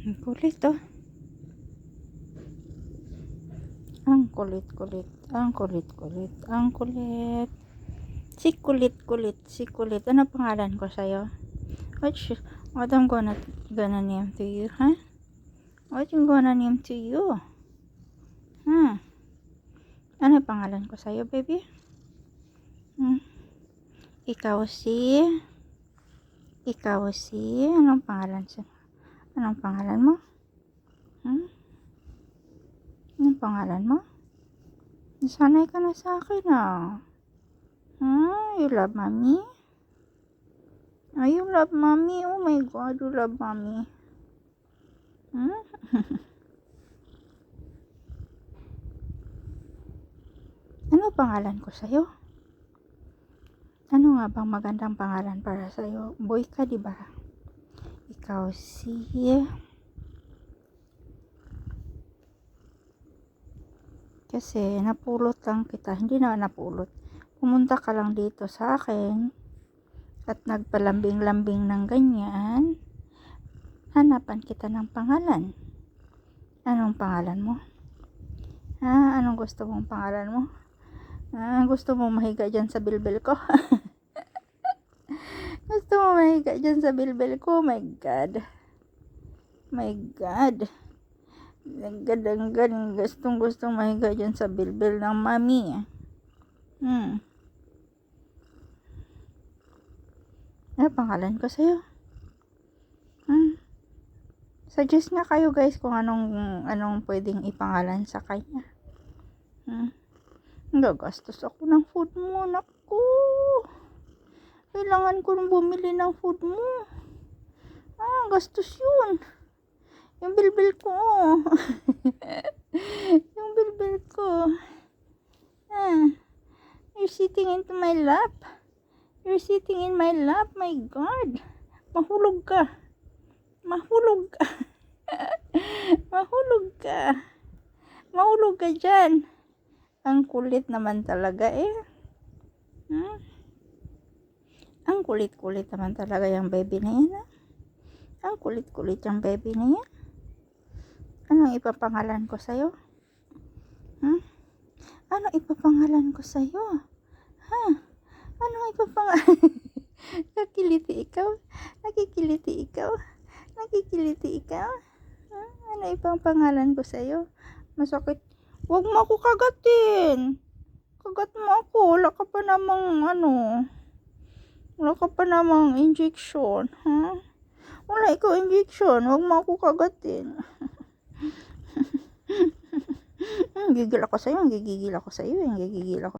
Ang kulit oh. Ang kulit-kulit. Ang kulit-kulit. Ang kulit. Si kulit-kulit. Si kulit. Ano pangalan ko sa'yo? What I'm gonna name to you, huh? What I'm gonna name to you? Ano pangalan ko sa'yo, baby? Ikaw si... Anong pangalan sa'yo? Anong pangalan mo? Anong pangalan mo? Nasanay ka na sa akin, ah. You love mommy? You love mommy? Oh my God, you love mommy. Ano pangalan ko sa'yo? Ano nga bang magandang pangalan para sa'yo? Boy ka, diba? Ikaw si... Kasi napulot lang kita. Hindi na napulot. Pumunta ka lang dito sa akin at nagpalambing-lambing ng ganyan. Hanapan kita ng pangalan. Anong pangalan mo? Anong gusto mong pangalan mo? Gusto mo mahiga dyan sa bilbil ko? Gusto mo mahiga dyan sa bilbil ko? My God. My God. Danggad. Gustong mahiga dyan sa bilbil ng mami. Ano pangalan ko sa'yo? Suggest nga kayo guys kung anong pwedeng ipangalan sa kanya. Gagastos ako ng food mo. Naku. Kailangan ko nang bumili ng food mo. Gastos yun. Yung bilbil ko. Yung bilbil ko. You're sitting into my lap. You're sitting in my lap. My God. Mahulog ka. Mahulog ka. Mahulog ka. Mahulog ka dyan. Ang kulit naman talaga eh. Ang kulit-kulit naman talaga yung baby na yan. Ang kulit-kulit yung baby na yan. Anong ipapangalan ko sa'yo? Anong ipapangalan ko sa'yo? Anong ipapangalan? Nakikiliti ikaw? Nakikiliti ikaw? Nakikiliti ikaw? Ano ipapangalan ko sa'yo? Masakit. Huwag mo ako kagatin. Kagat mo ako. Wala ka pa namang injection. Wala ikaw injection. Huwag mo ako kagatin. Gigil ako sa'yo. Gigigil ako sa'yo. Gigigil ako.